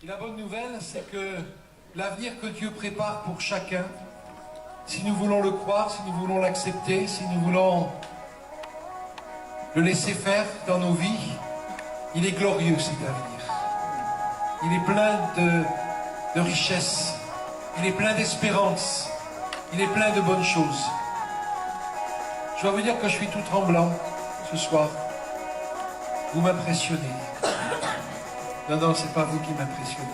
Et la bonne nouvelle, c'est que l'avenir que Dieu prépare pour chacun, si nous voulons le croire, si nous voulons l'accepter, si nous voulons le laisser faire dans nos vies, il est glorieux cet avenir. Il est plein de richesses, il est plein d'espérance, il est plein de bonnes choses. Je dois vous dire que je suis tout tremblant ce soir. Vous m'impressionnez. Non, non, c'est pas vous qui m'impressionnez.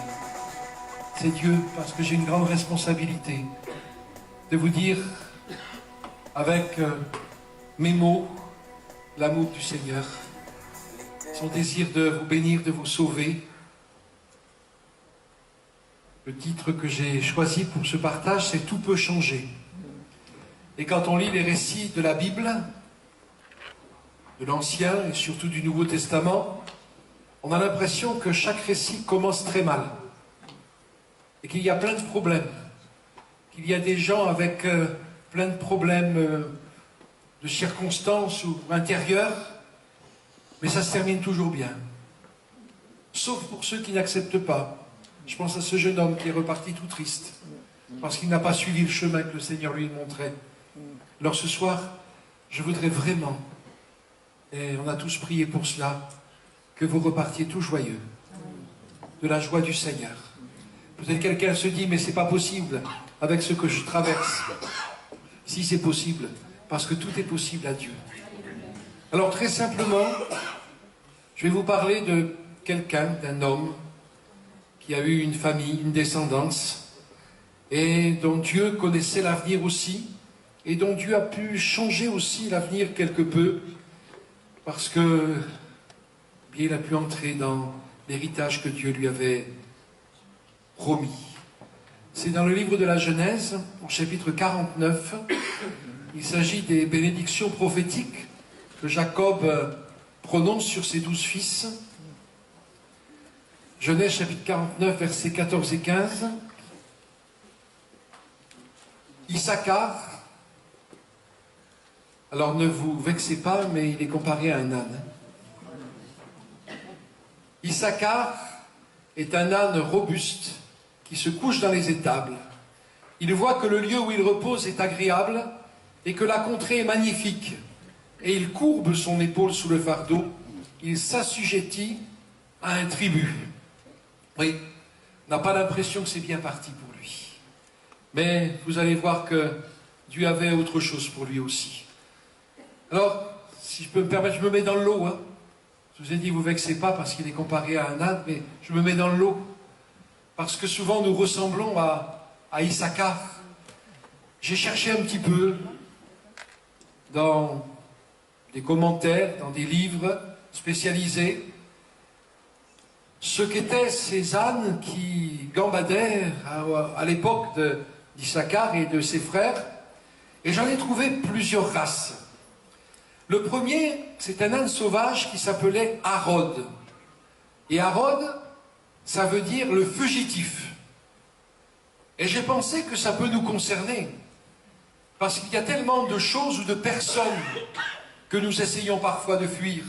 C'est Dieu, parce que j'ai une grande responsabilité de vous dire, avec mes mots, l'amour du Seigneur, son désir de vous bénir, de vous sauver. Le titre que j'ai choisi pour ce partage, c'est « Tout peut changer ». Et quand on lit les récits de la Bible, de l'Ancien et surtout du Nouveau Testament, on a l'impression que chaque récit commence très mal. Et qu'il y a plein de problèmes. Qu'il y a des gens avec plein de problèmes de circonstances ou intérieures, mais ça se termine toujours bien. Sauf pour ceux qui n'acceptent pas. Je pense à ce jeune homme qui est reparti tout triste, parce qu'il n'a pas suivi le chemin que le Seigneur lui montrait. Alors ce soir, je voudrais vraiment, et on a tous prié pour cela, que vous repartiez tout joyeux, de la joie du Seigneur. Peut-être quelqu'un se dit, mais c'est pas possible avec ce que je traverse. Si c'est possible, parce que tout est possible à Dieu. Alors très simplement, je vais vous parler de quelqu'un, d'un homme, qui a eu une famille, une descendance, et dont Dieu connaissait l'avenir aussi, et dont Dieu a pu changer aussi l'avenir quelque peu, parce que bien, il a pu entrer dans l'héritage que Dieu lui avait promis. C'est dans le livre de la Genèse, au chapitre 49, il s'agit des bénédictions prophétiques que Jacob prononce sur ses 12 fils. Genèse chapitre 49, versets 14 et 15. Issachar, alors ne vous vexez pas, mais il est comparé à un âne. Issachar est un âne robuste qui se couche dans les étables. Il voit que le lieu où il repose est agréable et que la contrée est magnifique. Et il courbe son épaule sous le fardeau. Il s'assujettit à un tribut. Oui, on n'a pas l'impression que c'est bien parti pour lui. Mais vous allez voir que Dieu avait autre chose pour lui aussi. Alors, si je peux me permettre, je me mets dans le lot. Je vous ai dit, vous vexez pas parce qu'il est comparé à un âne, mais je me mets dans le lot. Parce que souvent nous ressemblons à Issachar. J'ai cherché un petit peu dans des commentaires, dans des livres spécialisés, ce qu'étaient ces ânes qui gambadaient à l'époque d'Issachar et de ses frères. Et j'en ai trouvé plusieurs races. Le premier, c'est un âne sauvage qui s'appelait Harod. Et Harod, ça veut dire le fugitif. Et j'ai pensé que ça peut nous concerner. Parce qu'il y a tellement de choses ou de personnes que nous essayons parfois de fuir.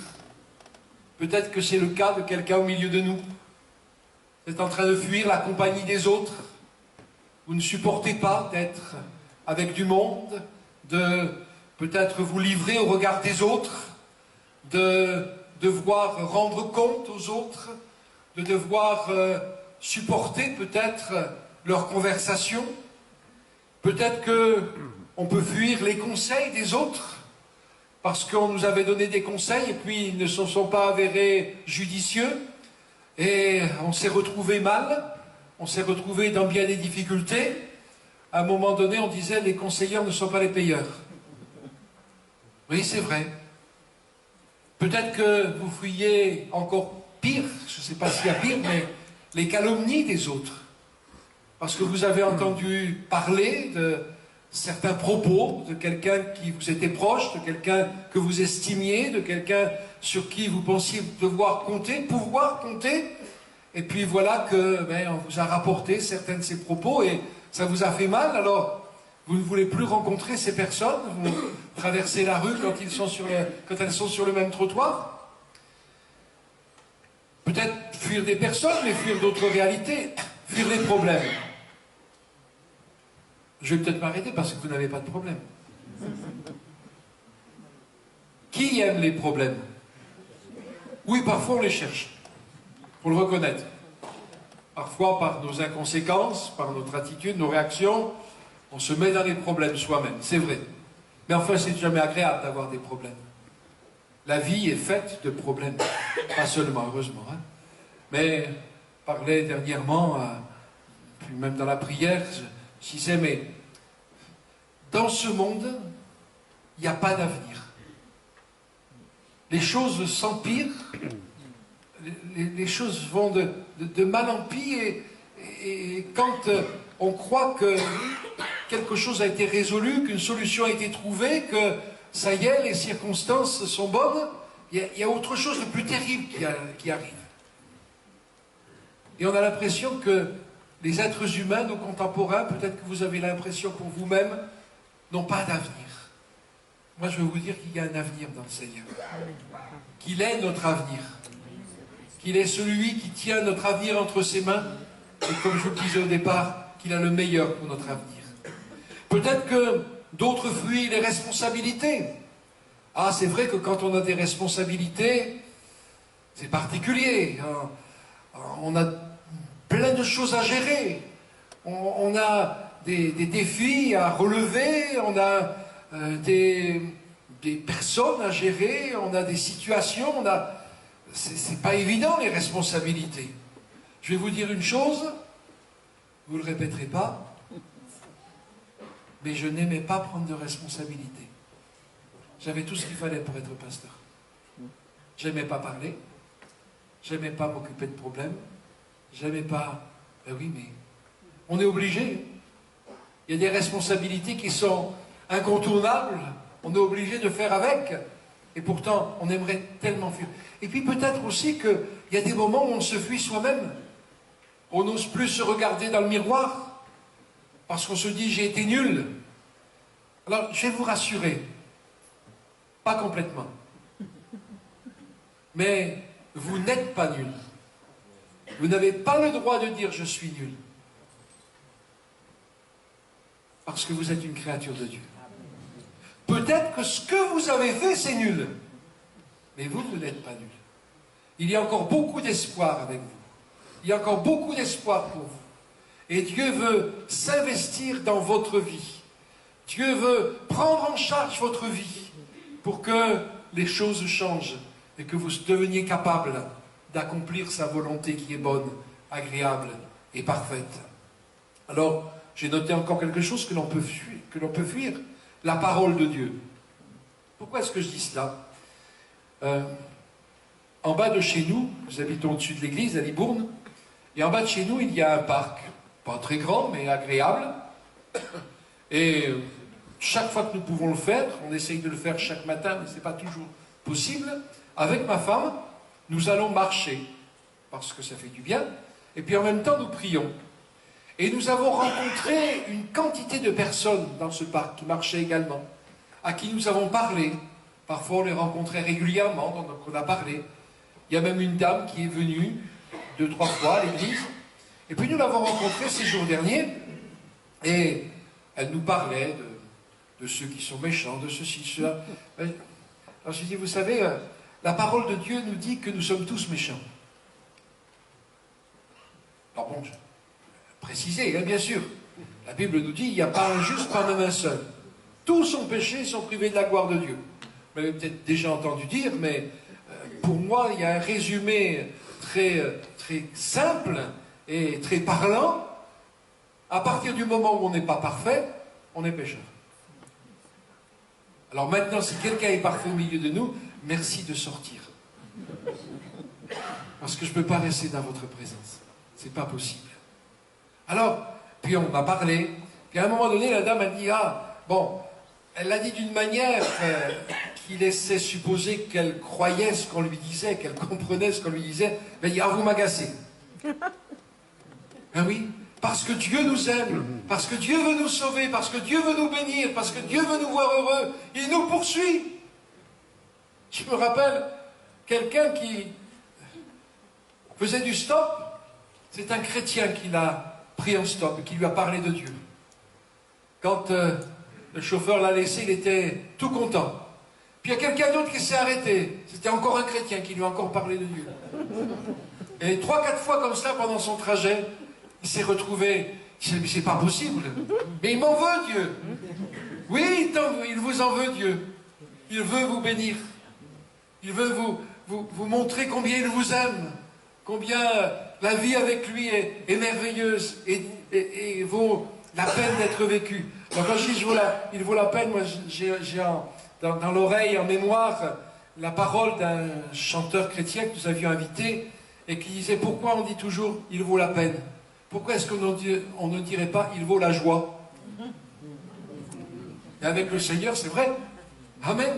Peut-être que c'est le cas de quelqu'un au milieu de nous. Vous êtes en train de fuir la compagnie des autres. Vous ne supportez pas d'être avec du monde, de peut-être vous livrer au regard des autres, de devoir rendre compte aux autres, de devoir supporter peut-être leur conversation. Peut-être qu'on peut fuir les conseils des autres, parce qu'on nous avait donné des conseils et puis ils ne se sont pas avérés judicieux, et on s'est retrouvé mal, on s'est retrouvé dans bien des difficultés. À un moment donné, on disait les conseillers ne sont pas les payeurs. Oui, c'est vrai. Peut-être que vous fuyez encore pire, je ne sais pas s'il y a pire, mais les calomnies des autres. Parce que vous avez entendu parler de certains propos de quelqu'un qui vous était proche, de quelqu'un que vous estimiez, de quelqu'un sur qui vous pensiez devoir compter, pouvoir compter. Et puis voilà que on vous a rapporté certains de ces propos et ça vous a fait mal. Alors vous ne voulez plus rencontrer ces personnes, vous traversez la rue quand elles sont sur le même trottoir. Peut-être fuir des personnes, mais fuir d'autres réalités, fuir des problèmes. Je vais peut-être m'arrêter parce que vous n'avez pas de problème. Qui aime les problèmes? Oui, parfois on les cherche. Il faut le reconnaître. Parfois, par nos inconséquences, par notre attitude, nos réactions, on se met dans les problèmes soi-même, c'est vrai. Mais enfin, c'est jamais agréable d'avoir des problèmes. La vie est faite de problèmes. Pas seulement, heureusement. Hein. Mais, je parlais dernièrement, puis même dans la prière, je disais, mais dans ce monde, il n'y a pas d'avenir. Les choses s'empirent, les choses vont de mal en pis, et quand on croit que quelque chose a été résolu, qu'une solution a été trouvée, que ça y est, les circonstances sont bonnes, il y a autre chose de plus terrible qui arrive. Et on a l'impression que les êtres humains, nos contemporains, peut-être que vous avez l'impression pour vous-même, n'ont pas d'avenir. Moi, je veux vous dire qu'il y a un avenir dans le Seigneur. Qu'il est notre avenir. Qu'il est celui qui tient notre avenir entre ses mains. Et comme je vous le disais au départ, qu'il a le meilleur pour notre avenir. Peut-être que d'autres fuient les responsabilités. Ah, c'est vrai que quand on a des responsabilités, c'est particulier. On a plein de choses à gérer. On a des défis à relever, on a des personnes à gérer, on a des situations, c'est pas évident les responsabilités. Je vais vous dire une chose, vous ne le répéterez pas, mais je n'aimais pas prendre de responsabilités. J'avais tout ce qu'il fallait pour être pasteur. J'aimais pas parler, j'aimais pas m'occuper de problèmes, j'aimais pas... Ben oui, mais on est obligé. Il y a des responsabilités qui sont incontournables, on est obligé de faire avec, et pourtant on aimerait tellement fuir. Et puis peut-être aussi qu'il y a des moments où on se fuit soi-même, on n'ose plus se regarder dans le miroir, parce qu'on se dit j'ai été nul. Alors je vais vous rassurer, pas complètement, mais vous n'êtes pas nul. Vous n'avez pas le droit de dire je suis nul. Parce que vous êtes une créature de Dieu. Peut-être que ce que vous avez fait, c'est nul. Mais vous, vous n'êtes pas nul. Il y a encore beaucoup d'espoir avec vous. Il y a encore beaucoup d'espoir pour vous. Et Dieu veut s'investir dans votre vie. Dieu veut prendre en charge votre vie pour que les choses changent et que vous deveniez capable d'accomplir sa volonté qui est bonne, agréable et parfaite. Alors, j'ai noté encore quelque chose que l'on peut fuir, la parole de Dieu. Pourquoi est-ce que je dis cela? En bas de chez nous, nous habitons au-dessus de l'église, à Libourne, et en bas de chez nous, il y a un parc, pas très grand, mais agréable. Et chaque fois que nous pouvons le faire, on essaye de le faire chaque matin, mais ce n'est pas toujours possible, avec ma femme, nous allons marcher, parce que ça fait du bien, et puis en même temps, nous prions. Et nous avons rencontré une quantité de personnes dans ce parc qui marchaient également, à qui nous avons parlé. Parfois, on les rencontrait régulièrement, donc on a parlé. Il y a même une dame qui est venue 2-3 fois à l'église. Et puis nous l'avons rencontrée ces jours derniers, et elle nous parlait de ceux qui sont méchants, de ceci, cela. Alors je dis, vous savez, la parole de Dieu nous dit que nous sommes tous méchants. Alors bon, préciser, hein, bien sûr. La Bible nous dit, il n'y a pas un juste, pas même un seul. Tous ont péché, sont privés de la gloire de Dieu. Vous l'avez peut-être déjà entendu dire, mais pour moi, il y a un résumé très simple et très parlant. À partir du moment où on n'est pas parfait, on est pécheur. Alors maintenant, si quelqu'un est parfait au milieu de nous, merci de sortir. Parce que je ne peux pas rester dans votre présence. C'est pas possible. Alors, puis on m'a parlé, puis à un moment donné, la dame a dit, ah, bon, elle l'a dit d'une manière qui laissait supposer qu'elle croyait ce qu'on lui disait, qu'elle comprenait ce qu'on lui disait. Elle dit, ah, vous m'agacez. Ben oui, parce que Dieu nous aime, parce que Dieu veut nous sauver, parce que Dieu veut nous bénir, parce que Dieu veut nous voir heureux, il nous poursuit. Je me rappelle quelqu'un qui... faisait du stop, c'est un chrétien qui l'a pris en stop et qui lui a parlé de Dieu. Quand le chauffeur l'a laissé, il était tout content. Puis il y a quelqu'un d'autre qui s'est arrêté. C'était encore un chrétien qui lui a encore parlé de Dieu. Et 3-4 fois comme ça, pendant son trajet, il s'est retrouvé, il s'est dit, mais c'est pas possible. Mais il m'en veut, Dieu. Oui, il vous en veut, Dieu. Il veut vous bénir. Il veut vous montrer combien il vous aime. Combien la vie avec lui est merveilleuse et vaut la peine d'être vécue. Donc quand je dis il vaut la peine, moi j'ai dans l'oreille, en mémoire, la parole d'un chanteur chrétien que nous avions invité et qui disait pourquoi on dit toujours il vaut la peine? Pourquoi est-ce qu'on ne dirait pas il vaut la joie? Et avec le Seigneur, c'est vrai. Amen.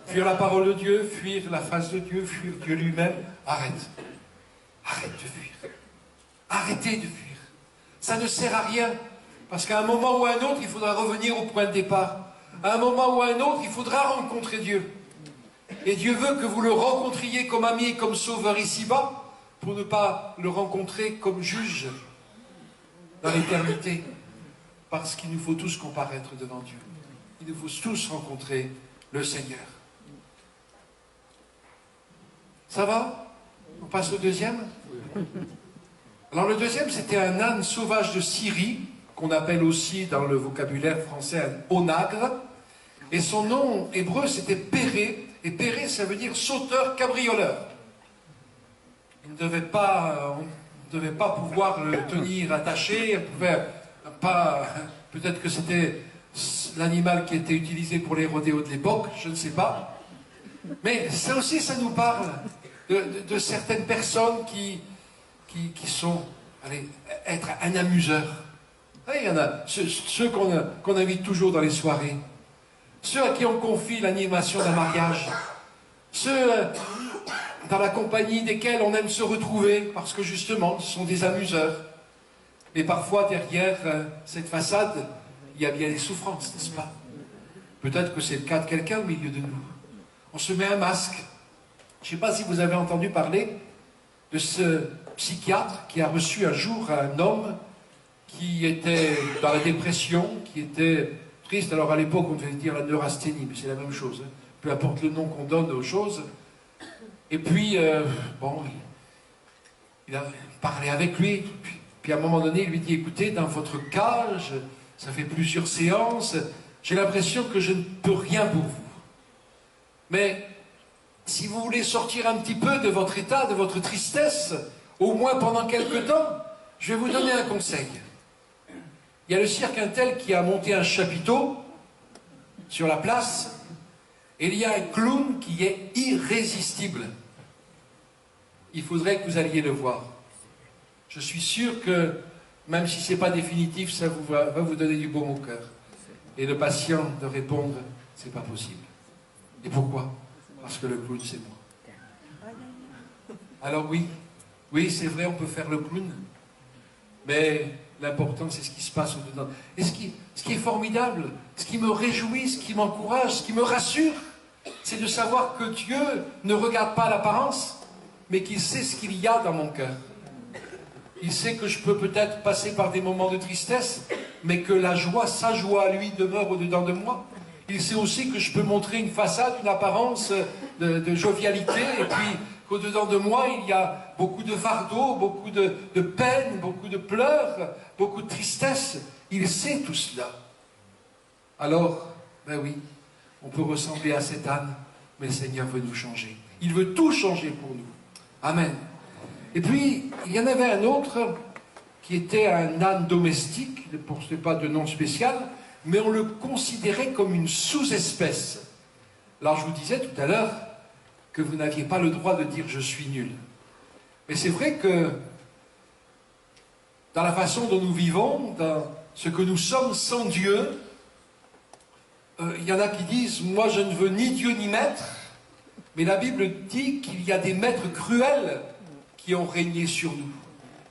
Fuir la parole de Dieu, fuir la face de Dieu, fuir Dieu lui-même. Arrête. Arrête de fuir. Arrêtez de fuir. Ça ne sert à rien. Parce qu'à un moment ou à un autre, il faudra revenir au point de départ. À un moment ou à un autre, il faudra rencontrer Dieu. Et Dieu veut que vous le rencontriez comme ami et comme sauveur ici-bas, pour ne pas le rencontrer comme juge dans l'éternité. Parce qu'il nous faut tous comparaître devant Dieu. Il nous faut tous rencontrer le Seigneur. Ça va? On passe au deuxième? Alors le deuxième, c'était un âne sauvage de Syrie, qu'on appelle aussi dans le vocabulaire français un onagre. Et son nom hébreu, c'était Péré. Et Péré, ça veut dire sauteur cabrioleur. On ne devait pas pouvoir le tenir attaché. Peut-être que c'était l'animal qui était utilisé pour les rodéos de l'époque, je ne sais pas. Mais ça aussi, ça nous parle de certaines personnes qui sont, être un amuseur. Il y en a ceux qu'on invite toujours dans les soirées, ceux à qui on confie l'animation d'un mariage, ceux dans la compagnie desquels on aime se retrouver, parce que justement, ce sont des amuseurs. Mais parfois, derrière cette façade, il y a bien des souffrances, n'est-ce pas? Peut-être que c'est le cas de quelqu'un au milieu de nous. On se met un masque. Je ne sais pas si vous avez entendu parler de ce psychiatre qui a reçu un jour un homme qui était dans la dépression, qui était triste. Alors à l'époque, on devait dire la neurasthénie, mais c'est la même chose. Hein. Peu importe le nom qu'on donne aux choses. Et puis, il a parlé avec lui. Puis à un moment donné, il lui dit, écoutez, dans votre cas, ça fait plusieurs séances, j'ai l'impression que je ne peux rien pour vous. Mais si vous voulez sortir un petit peu de votre état, de votre tristesse, au moins pendant quelque temps, je vais vous donner un conseil. Il y a le cirque Intel qui a monté un chapiteau sur la place, et il y a un clown qui est irrésistible. Il faudrait que vous alliez le voir. Je suis sûr que, même si ce n'est pas définitif, ça va vous donner du baume au cœur. Et le patient de répondre, c'est pas possible. Et pourquoi? Parce que le clown, c'est moi. Alors oui, c'est vrai, on peut faire le clown, mais l'important, c'est ce qui se passe au-dedans. Et ce qui est formidable, ce qui me réjouit, ce qui m'encourage, ce qui me rassure, c'est de savoir que Dieu ne regarde pas l'apparence, mais qu'il sait ce qu'il y a dans mon cœur. Il sait que je peux peut-être passer par des moments de tristesse, mais que la joie, sa joie à lui, demeure au-dedans de moi. Il sait aussi que je peux montrer une façade, une apparence de jovialité, et puis qu'au-dedans de moi, il y a beaucoup de fardeaux, beaucoup de peine, beaucoup de pleurs, beaucoup de tristesse. Il sait tout cela. Alors, ben oui, on peut ressembler à cet âne, mais le Seigneur veut nous changer. Il veut tout changer pour nous. Amen. Et puis, il y en avait un autre qui était un âne domestique, il ne portait pas de nom spécial, mais on le considérait comme une sous-espèce. Alors je vous disais tout à l'heure que vous n'aviez pas le droit de dire « je suis nul ». Mais c'est vrai que dans la façon dont nous vivons, dans ce que nous sommes sans Dieu, il y en a qui disent « moi je ne veux ni Dieu ni maître », mais la Bible dit qu'il y a des maîtres cruels qui ont régné sur nous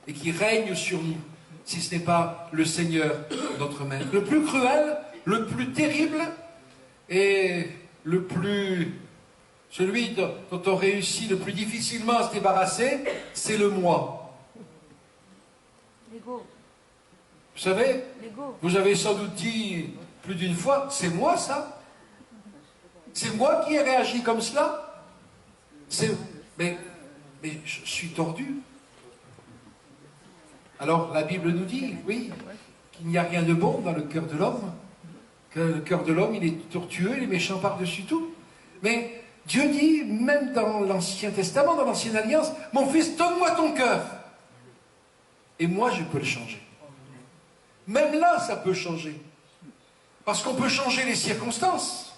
et qui règnent sur nous, si ce n'est pas le Seigneur, notre maître. Le plus cruel, le plus terrible et le plus Celui dont on réussit le plus difficilement à se débarrasser, c'est le moi. L'ego. Vous savez, L'ego. vous avez sans doute dit plus d'une fois, c'est moi ça? C'est moi qui ai réagi comme cela? Mais je suis tordu. Alors la Bible nous dit, oui, qu'il n'y a rien de bon dans le cœur de l'homme, que le cœur de l'homme, il est tortueux, il est méchant par-dessus tout. Mais Dieu dit, même dans l'Ancien Testament, dans l'Ancienne Alliance, mon fils, donne-moi ton cœur. Et moi, je peux le changer. Même là, ça peut changer. Parce qu'on peut changer les circonstances.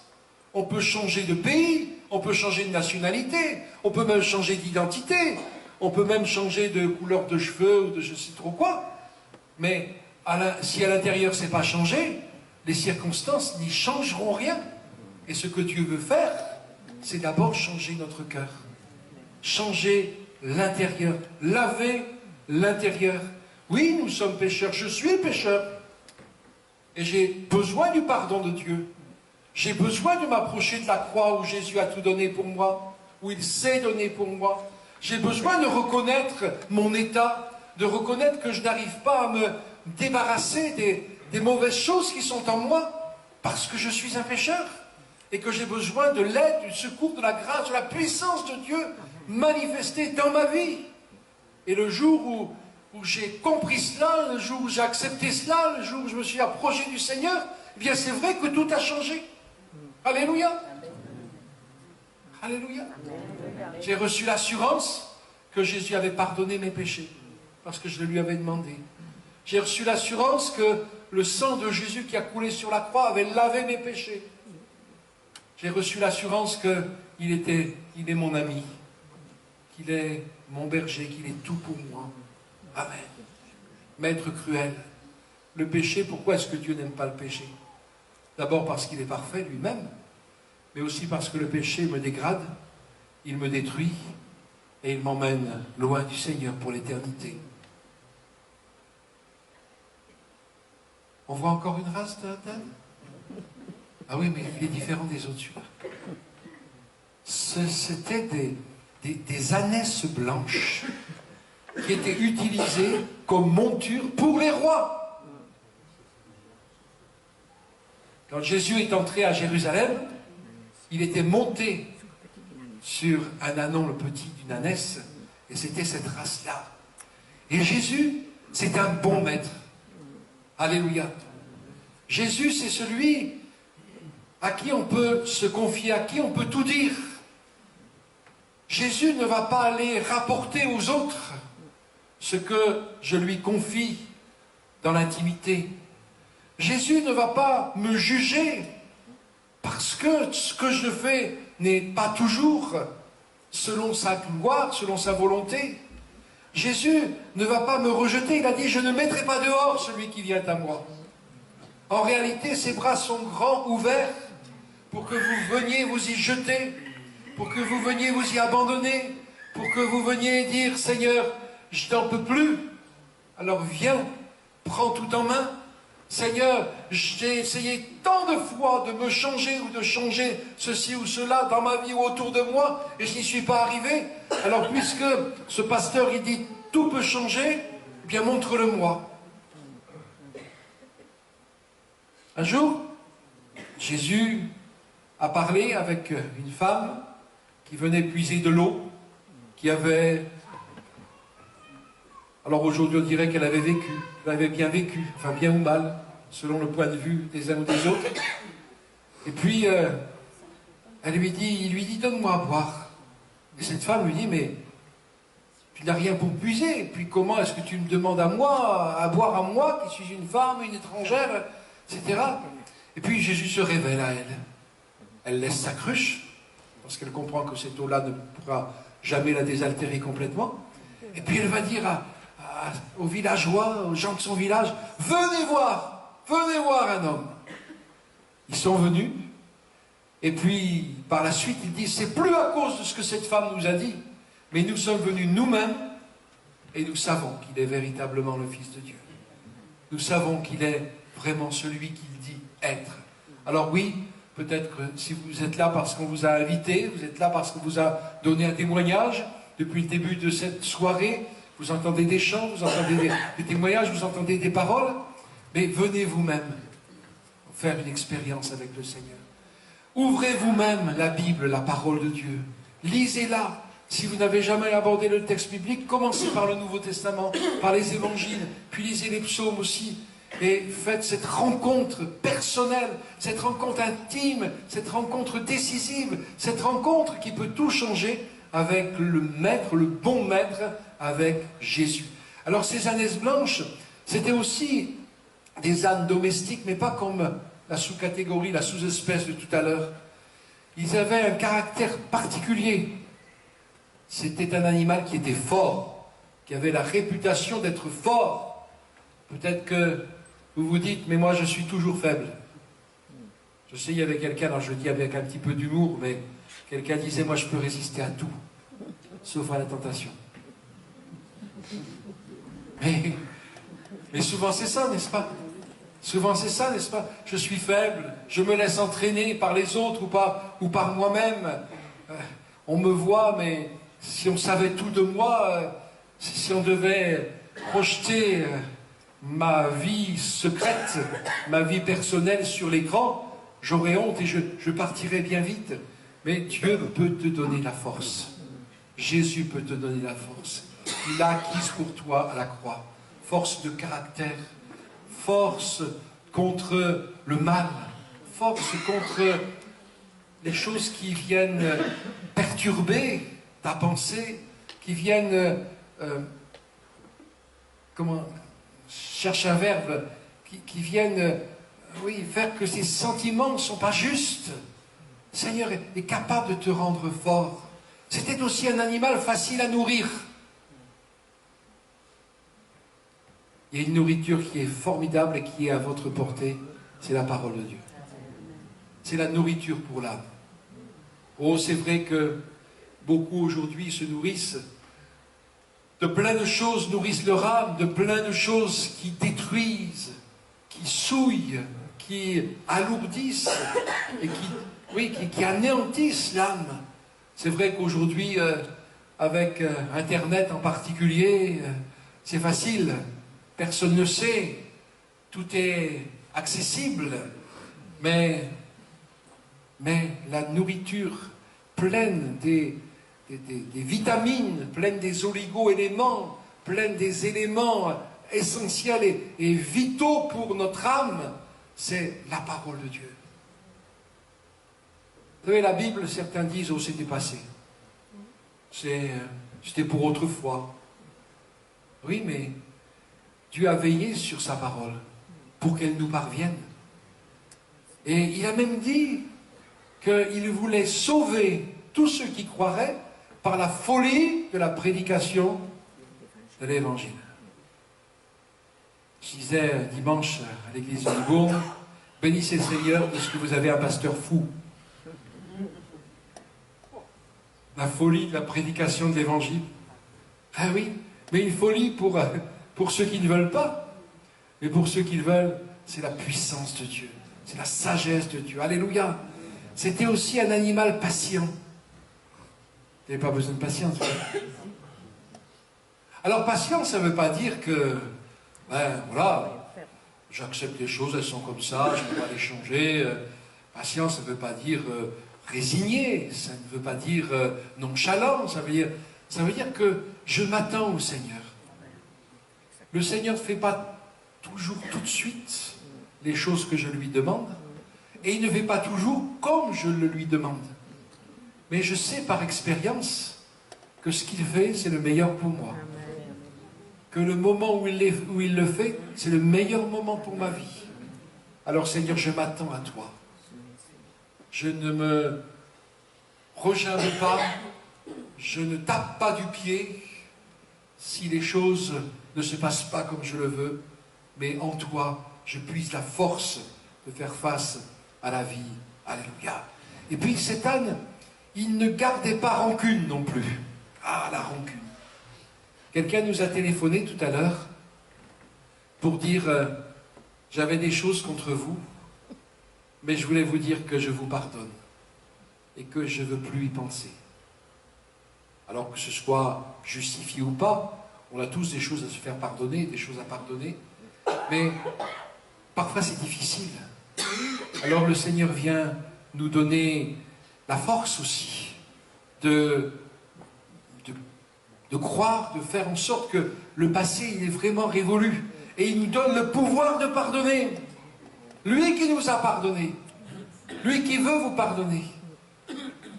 On peut changer de pays, on peut changer de nationalité, on peut même changer d'identité, on peut même changer de couleur de cheveux ou de je sais trop quoi. Mais si à l'intérieur c'est pas changé, les circonstances n'y changeront rien. Et ce que Dieu veut faire, c'est d'abord changer notre cœur. Changer l'intérieur, laver l'intérieur. Oui, nous sommes pécheurs, je suis pécheur. Et j'ai besoin du pardon de Dieu. J'ai besoin de m'approcher de la croix où Jésus a tout donné pour moi, où il s'est donné pour moi. J'ai besoin de reconnaître mon état, de reconnaître que je n'arrive pas à me débarrasser des mauvaises choses qui sont en moi, parce que je suis un pécheur, et que j'ai besoin de l'aide, du secours, de la grâce, de la puissance de Dieu manifestée dans ma vie. Et le jour où j'ai compris cela, le jour où j'ai accepté cela, le jour où je me suis approché du Seigneur, eh bien c'est vrai que tout a changé. Alléluia. Alléluia. J'ai reçu l'assurance que Jésus avait pardonné mes péchés, parce que je le lui avais demandé. J'ai reçu l'assurance que le sang de Jésus qui a coulé sur la croix avait lavé mes péchés. J'ai reçu l'assurance qu'il est mon ami, qu'il est mon berger, qu'il est tout pour moi. Amen. Maître cruel, le péché, pourquoi est-ce que Dieu n'aime pas le péché? D'abord parce qu'il est parfait lui-même, mais aussi parce que le péché me dégrade, il me détruit et il m'emmène loin du Seigneur pour l'éternité. On voit encore une race d'Adam? Ah oui, mais il est différent des autres, celui-là. C'était des ânesses blanches qui étaient utilisées comme monture pour les rois. Quand Jésus est entré à Jérusalem, il était monté sur un ânon, le petit d'une ânesse, et c'était cette race-là. Et Jésus, c'est un bon maître. Alléluia. Jésus, c'est celui à qui on peut se confier, à qui on peut tout dire. Jésus ne va pas aller rapporter aux autres ce que je lui confie dans l'intimité. Jésus ne va pas me juger parce que ce que je fais n'est pas toujours selon sa gloire, selon sa volonté. Jésus ne va pas me rejeter. Il a dit, je ne mettrai pas dehors celui qui vient à moi. En réalité, ses bras sont grands, ouverts, pour que vous veniez vous y jeter, pour que vous veniez vous y abandonner, pour que vous veniez dire, Seigneur, je n'en peux plus. Alors viens, prends tout en main. Seigneur, j'ai essayé tant de fois de me changer ou de changer ceci ou cela dans ma vie ou autour de moi et je n'y suis pas arrivé. Alors puisque ce pasteur il dit tout peut changer, eh bien montre-le-moi. Un jour, Jésus a parlé avec une femme qui venait puiser de l'eau, qui avait... Alors aujourd'hui on dirait qu'elle avait vécu, elle avait bien vécu, enfin bien ou mal, selon le point de vue des uns ou des autres. Et puis, il lui dit, donne-moi à boire. Et cette femme lui dit, mais tu n'as rien pour puiser, et puis comment est-ce que tu me demandes à moi, à boire à moi, qui suis une femme, une étrangère, etc. Et puis Jésus se révèle à elle. Elle laisse sa cruche, parce qu'elle comprend que cette eau-là ne pourra jamais la désaltérer complètement. Et puis elle va dire aux villageois, aux gens de son village, venez voir un homme. Ils sont venus, et puis par la suite ils disent, c'est plus à cause de ce que cette femme nous a dit, mais nous sommes venus nous-mêmes, et nous savons qu'il est véritablement le Fils de Dieu. Nous savons qu'il est vraiment celui qu'il dit être. Alors oui, Peut-être que si vous êtes là parce qu'on vous a invité, vous êtes là parce qu'on vous a donné un témoignage depuis le début de cette soirée. Vous entendez des chants, vous entendez des témoignages, vous entendez des paroles. Mais venez vous-même faire une expérience avec le Seigneur. Ouvrez vous-même la Bible, la parole de Dieu. Lisez-la. Si vous n'avez jamais abordé le texte biblique, commencez par le Nouveau Testament, par les évangiles, puis lisez les psaumes aussi. Et faites cette rencontre personnelle, cette rencontre intime, cette rencontre décisive, cette rencontre qui peut tout changer avec le maître, le bon maître, avec Jésus. Alors ces ânesses blanches, c'était aussi des ânes domestiques, mais pas comme la sous-catégorie, la sous-espèce de tout à l'heure. Ils avaient un caractère particulier. C'était un animal qui était fort, qui avait la réputation d'être fort. Peut-être que vous vous dites, mais moi je suis toujours faible. Je sais, il y avait quelqu'un, alors je le dis avec un petit peu d'humour, mais quelqu'un disait, moi je peux résister à tout, sauf à la tentation. Mais souvent c'est ça, n'est-ce pas? Souvent c'est ça, n'est-ce pas? Je suis faible, je me laisse entraîner par les autres ou par moi-même. On me voit, mais si on savait tout de moi, si on devait projeter ma vie secrète, ma vie personnelle sur l'écran, j'aurais honte et je partirais bien vite. Mais Dieu peut te donner la force. Jésus peut te donner la force. Il l'a acquise pour toi à la croix. Force de caractère, force contre le mal, force contre les choses qui viennent perturber ta pensée, qui viennent, cherche un verbe, qui viennent, oui, faire que ces sentiments ne sont pas justes. Le Seigneur est capable de te rendre fort. C'était aussi un animal facile à nourrir. Il y a une nourriture qui est formidable et qui est à votre portée, c'est la parole de Dieu. C'est la nourriture pour l'âme. Oh, c'est vrai que beaucoup aujourd'hui se nourrissent de plein de choses, nourrissent leur âme, de plein de choses qui détruisent, qui souillent, qui alourdissent et qui anéantissent l'âme. C'est vrai qu'aujourd'hui, avec Internet en particulier, c'est facile. Personne ne sait, tout est accessible, mais la nourriture pleine des vitamines, pleine des oligo-éléments, pleine des éléments essentiels et vitaux pour notre âme, c'est la parole de Dieu. Vous savez, la Bible, certains disent, oh, c'était passé. C'était pour autrefois. Oui, mais Dieu a veillé sur sa parole pour qu'elle nous parvienne. Et il a même dit qu'il voulait sauver tous ceux qui croiraient par la folie de la prédication de l'Évangile. Je disais dimanche à l'église de Libourne, bénissez le Seigneur de ce que vous avez un pasteur fou. La folie de la prédication de l'Évangile. Ah oui, mais une folie pour ceux qui ne veulent pas. Mais pour ceux qui le veulent, c'est la puissance de Dieu. C'est la sagesse de Dieu. Alléluia. C'était aussi un animal patient. Vous n'avez pas besoin de patience. Alors, patience, ça ne veut pas dire que, voilà, j'accepte les choses, elles sont comme ça, je ne peux pas les changer. Patience, ça ne veut pas dire résigné, ça ne veut pas dire nonchalant, ça veut dire que je m'attends au Seigneur. Le Seigneur ne fait pas toujours tout de suite les choses que je lui demande, et il ne fait pas toujours comme je le lui demande. Mais je sais par expérience que ce qu'il fait, c'est le meilleur pour moi. Que le moment où il le fait, c'est le meilleur moment pour ma vie. Alors Seigneur, je m'attends à toi. Je ne me regimbe pas, je ne tape pas du pied si les choses ne se passent pas comme je le veux, mais en toi, je puise la force de faire face à la vie. Alléluia. Et puis cet âne, il ne gardait pas rancune non plus. Ah, la rancune. Quelqu'un nous a téléphoné tout à l'heure pour dire j'avais des choses contre vous. mais je voulais vous dire que je vous pardonne et que je ne veux plus y penser. Alors que ce soit justifié ou pas, on a tous des choses à se faire pardonner, des choses à pardonner, mais parfois c'est difficile. Alors le Seigneur vient nous donner la force aussi de croire, de faire en sorte que le passé, il est vraiment révolu. Et il nous donne le pouvoir de pardonner. Lui qui nous a pardonné. Lui qui veut vous pardonner.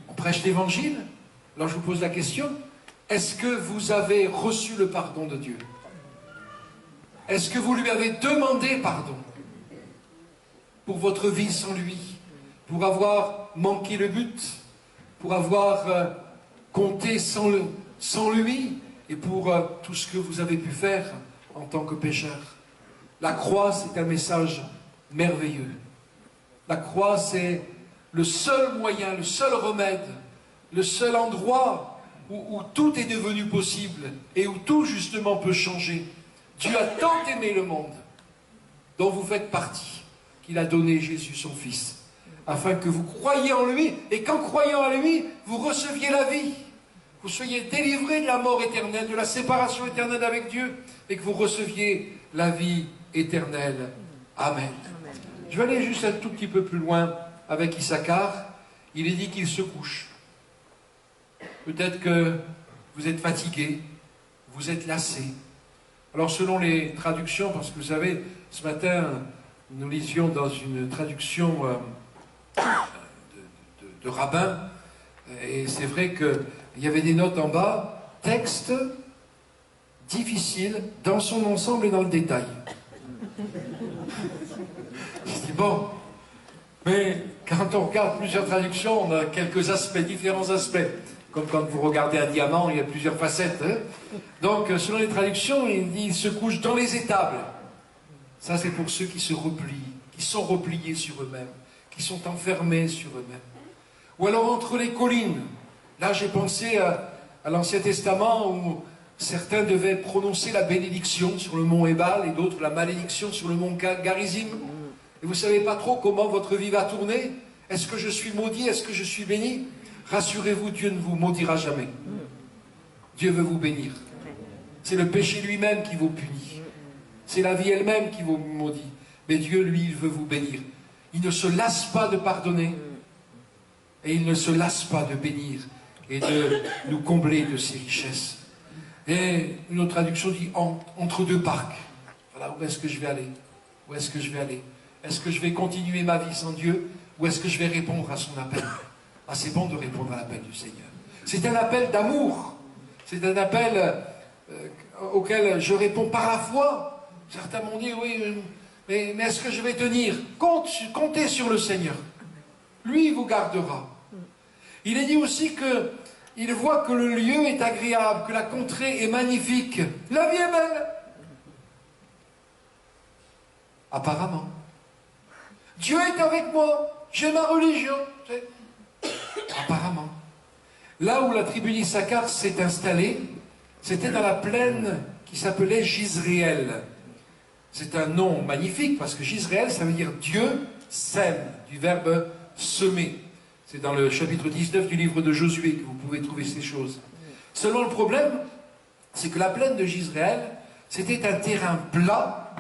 On prêche l'Évangile. Alors je vous pose la question, est-ce que vous avez reçu le pardon de Dieu? Est-ce que vous lui avez demandé pardon pour votre vie sans lui? Pour avoir manqué le but? Pour avoir compté sans lui? Et pour tout ce que vous avez pu faire en tant que pécheur? La croix, c'est un message merveilleux. La croix, c'est le seul moyen, le seul remède, le seul endroit où tout est devenu possible et où tout justement peut changer. Dieu a tant aimé le monde, dont vous faites partie, qu'il a donné Jésus son Fils, afin que vous croyiez en lui, et qu'en croyant en lui, vous receviez la vie. Vous soyez délivrés de la mort éternelle, de la séparation éternelle avec Dieu, et que vous receviez la vie éternelle. Amen. Je vais aller juste un tout petit peu plus loin avec Issachar. Il est dit qu'il se couche. Peut-être que vous êtes fatigué, vous êtes lassé. Alors selon les traductions, parce que vous savez, ce matin, nous lisions dans une traduction de rabbin, et c'est vrai qu'il y avait des notes en bas, texte difficile dans son ensemble et dans le détail. Je dis bon, mais quand on regarde plusieurs traductions, on a quelques aspects, différents aspects. Comme quand vous regardez un diamant, il y a plusieurs facettes. Hein. Donc, selon les traductions, il dit, il se couche dans les étables. Ça, c'est pour ceux qui se replient, qui sont repliés sur eux-mêmes, qui sont enfermés sur eux-mêmes. Ou alors entre les collines. Là, j'ai pensé à l'Ancien Testament où certains devaient prononcer la bénédiction sur le mont Ébal et d'autres la malédiction sur le mont Garizim. Et vous ne savez pas trop comment votre vie va tourner. Est-ce que je suis maudit? Est-ce que je suis béni? Rassurez-vous, Dieu ne vous maudira jamais. Dieu veut vous bénir. C'est le péché lui-même qui vous punit. C'est la vie elle-même qui vous maudit. Mais Dieu, lui, il veut vous bénir. Il ne se lasse pas de pardonner. Et il ne se lasse pas de bénir et de nous combler de ses richesses. Et une autre traduction dit entre deux parcs. Voilà, où est-ce que je vais aller? Où est-ce que je vais aller? Est-ce que je vais continuer ma vie sans Dieu? Ou est-ce que je vais répondre à son appel? Ah, c'est bon de répondre à l'appel du Seigneur. C'est un appel d'amour. C'est un appel auquel je réponds par la foi. Certains m'ont dit, oui, mais est-ce que je vais tenir? Comptez sur le Seigneur. Lui, il vous gardera. Il est dit aussi qu'il voit que le lieu est agréable, que la contrée est magnifique. La vie est belle. Apparemment. Dieu est avec moi. J'ai ma religion. Apparemment. Là où la tribu d'Issachar s'est installée, c'était dans la plaine qui s'appelait Jizréel. C'est un nom magnifique parce que Jizréel, ça veut dire Dieu sème, du verbe semer. C'est dans le chapitre 19 du livre de Josué que vous pouvez trouver ces choses. Seulement le problème, c'est que la plaine de Jizréel, c'était un terrain plat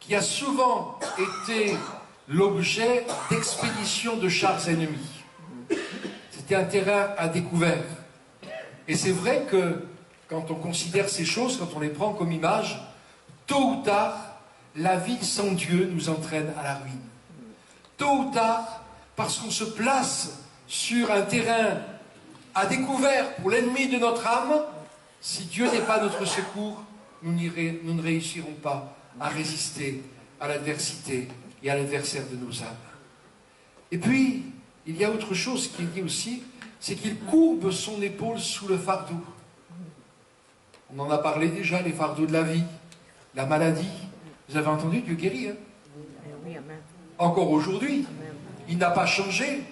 qui a souvent été l'objet d'expéditions de chars ennemis. C'était un terrain à découvert. Et c'est vrai que quand on considère ces choses, quand on les prend comme image, tôt ou tard, la vie sans Dieu nous entraîne à la ruine. Tôt ou tard, parce qu'on se place sur un terrain à découvert pour l'ennemi de notre âme, si Dieu n'est pas notre secours, nous ne réussirons pas à résister à l'adversité et à l'adversaire de nos âmes. Et puis, il y a autre chose qui est dit aussi, c'est qu'il courbe son épaule sous le fardeau. On en a parlé déjà, les fardeaux de la vie, la maladie. Vous avez entendu, Dieu guérit, hein? Encore aujourd'hui. Il n'a pas changé.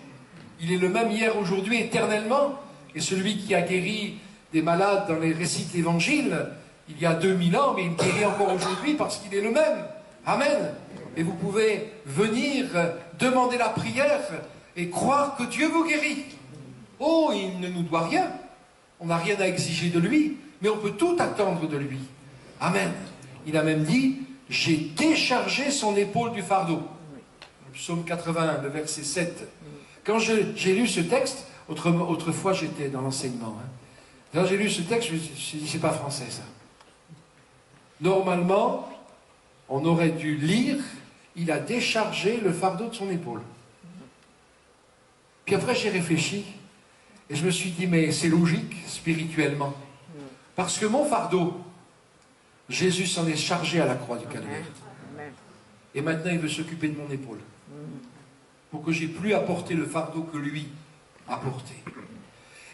Il est le même hier, aujourd'hui, éternellement. Et celui qui a guéri des malades dans les récits de l'Évangile, il y a 2000 ans, mais il guérit encore aujourd'hui parce qu'il est le même. Amen. Et vous pouvez venir demander la prière et croire que Dieu vous guérit. Oh, il ne nous doit rien. On n'a rien à exiger de lui, mais on peut tout attendre de lui. Amen. Il a même dit, j'ai déchargé son épaule du fardeau. Psaume 81, le verset 7. Quand j'ai lu ce texte, autrefois j'étais dans l'enseignement. Quand j'ai lu ce texte, je me suis dit, c'est pas français ça. Normalement, on aurait dû lire, il a déchargé le fardeau de son épaule. Puis après j'ai réfléchi, et je me suis dit, mais c'est logique, spirituellement. Parce que mon fardeau, Jésus s'en est chargé à la croix du Calvaire. Et maintenant, il veut s'occuper de mon épaule. Pour que j'ai plus à porter le fardeau que lui a porté.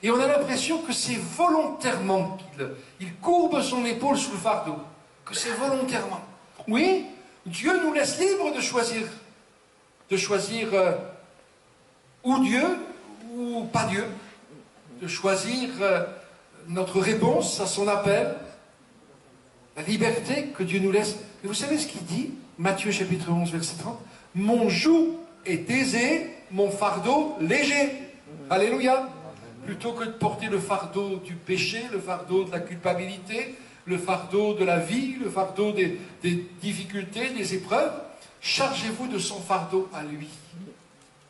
Et on a l'impression que c'est volontairement qu'il courbe son épaule sous le fardeau. Que c'est volontairement. Oui, Dieu nous laisse libre de choisir. De choisir ou Dieu ou pas Dieu. De choisir notre réponse à son appel. La liberté que Dieu nous laisse. Et vous savez ce qu'il dit? Matthieu chapitre 11, verset 30. Mon joug est aisé, mon fardeau léger. Alléluia. Plutôt que de porter le fardeau du péché, le fardeau de la culpabilité, le fardeau de la vie, le fardeau des difficultés, des épreuves, chargez-vous de son fardeau à lui.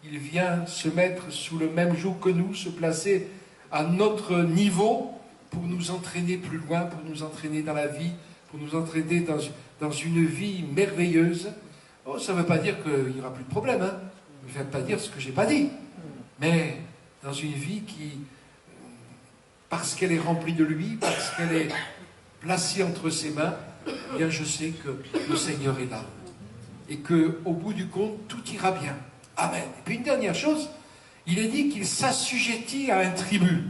Il vient se mettre sous le même joug que nous, se placer à notre niveau pour nous entraîner plus loin, pour nous entraîner dans la vie, pour nous entraîner dans une vie merveilleuse. Oh, ça ne veut pas dire qu'il n'y aura plus de problème, hein. Ne faites pas dire ce que je n'ai pas dit. Mais dans une vie qui, parce qu'elle est remplie de lui, parce qu'elle est placée entre ses mains, eh bien je sais que le Seigneur est là. Et qu'au bout du compte, tout ira bien. Amen. Et puis une dernière chose, il est dit qu'il s'assujettit à un tribut.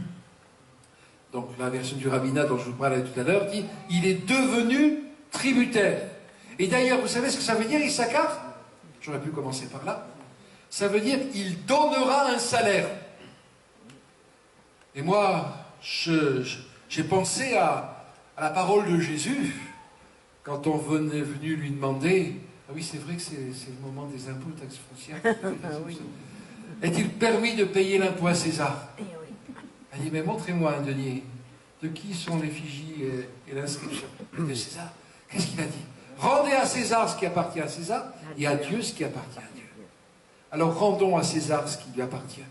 Donc la version du rabbinat dont je vous parlais tout à l'heure dit, il est devenu tributaire. Et d'ailleurs, vous savez ce que ça veut dire, Issachar? J'aurais pu commencer par là. Ça veut dire, il donnera un salaire. Et moi, j'ai pensé à la parole de Jésus, quand on venait venu lui demander, ah oui, c'est vrai que c'est le moment des impôts, taxes foncières. Est-il permis de payer l'impôt à César? Il dit, mais montrez-moi un denier. De qui sont l'effigie et l'inscription? De César. Qu'est-ce qu'il a dit? Rendez à César ce qui appartient à César et à Dieu ce qui appartient à Dieu. Alors rendons à César ce qui lui appartient.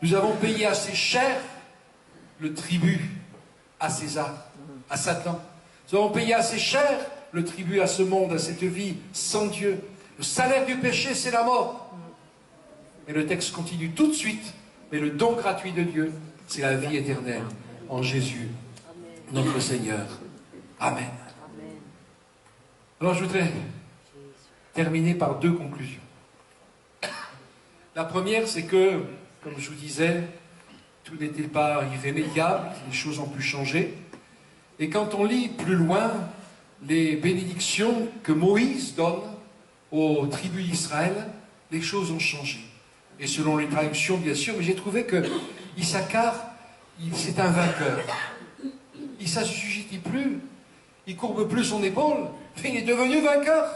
Nous avons payé assez cher le tribut à César, à Satan. Nous avons payé assez cher le tribut à ce monde, à cette vie sans Dieu. Le salaire du péché, c'est la mort. Et le texte continue tout de suite. Mais le don gratuit de Dieu, c'est la vie éternelle en Jésus, notre Seigneur. Amen. Alors je voudrais terminer par deux conclusions. La première, c'est que, comme je vous disais, tout n'était pas irrémédiable, les choses ont pu changer. Et quand on lit plus loin les bénédictions que Moïse donne aux tribus d'Israël, les choses ont changé. Et selon les traductions, bien sûr, mais j'ai trouvé que Issachar, c'est un vainqueur. Il ne s'assujettit plus, il ne courbe plus son épaule, mais il est devenu vainqueur.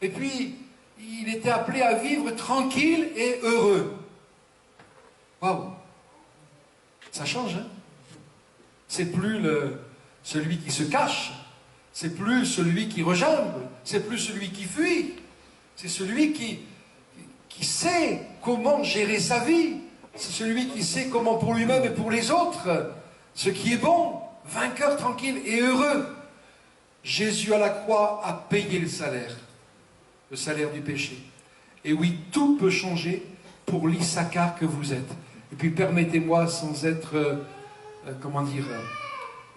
Et puis, il était appelé à vivre tranquille et heureux. Waouh! Ça change, hein? C'est plus celui qui se cache, c'est plus celui qui rejambe, c'est plus celui qui fuit, c'est celui qui sait comment gérer sa vie, c'est celui qui sait comment pour lui-même et pour les autres, ce qui est bon, vainqueur tranquille et heureux. Jésus à la croix a payé le salaire du péché. Et oui, tout peut changer pour l'Issachar que vous êtes. Et puis permettez-moi, sans être,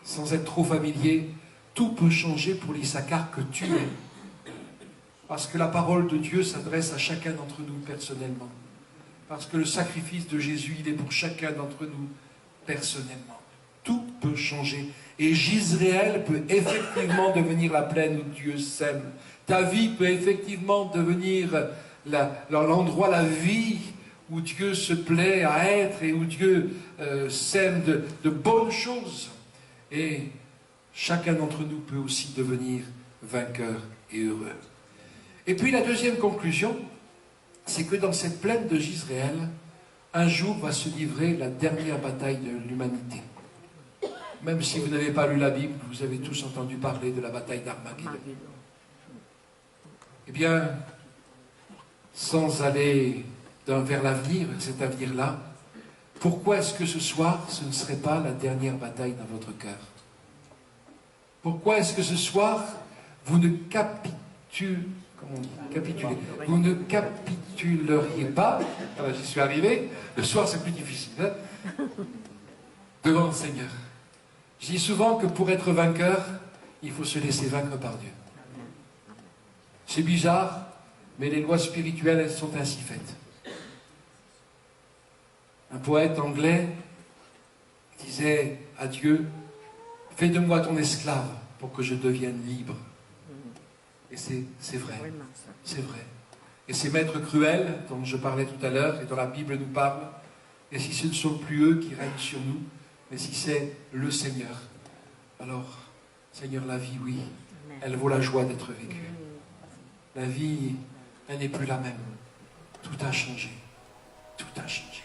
sans être trop familier, tout peut changer pour l'Issachar que tu es. Parce que la parole de Dieu s'adresse à chacun d'entre nous personnellement. Parce que le sacrifice de Jésus, il est pour chacun d'entre nous personnellement. Tout peut changer. Et Gisréel peut effectivement devenir la plaine où Dieu sème. Ta vie peut effectivement devenir l'endroit, la vie où Dieu se plaît à être et où Dieu sème de bonnes choses. Et chacun d'entre nous peut aussi devenir vainqueur et heureux. Et puis la deuxième conclusion, c'est que dans cette plaine de Jezréel, un jour va se livrer la dernière bataille de l'humanité. Même si vous n'avez pas lu la Bible, vous avez tous entendu parler de la bataille d'Armageddon. Eh bien, sans aller vers l'avenir, cet avenir-là, pourquoi est-ce que ce soir, ce ne serait pas la dernière bataille dans votre cœur? Pourquoi est-ce que ce soir, vous ne vous ne capituleriez pas, alors j'y suis arrivé, le soir c'est plus difficile, hein, devant le Seigneur. Je dis souvent que pour être vainqueur, il faut se laisser vaincre par Dieu. C'est bizarre, mais les lois spirituelles, elles sont ainsi faites. Un poète anglais disait à Dieu, « Fais de moi ton esclave pour que je devienne libre. » Et c'est vrai, c'est vrai. Et ces maîtres cruels dont je parlais tout à l'heure et dont la Bible nous parle, et si ce ne sont plus eux qui règnent sur nous, mais si c'est le Seigneur, alors, Seigneur, la vie, oui, elle vaut la joie d'être vécue. La vie, elle n'est plus la même. Tout a changé. Tout a changé.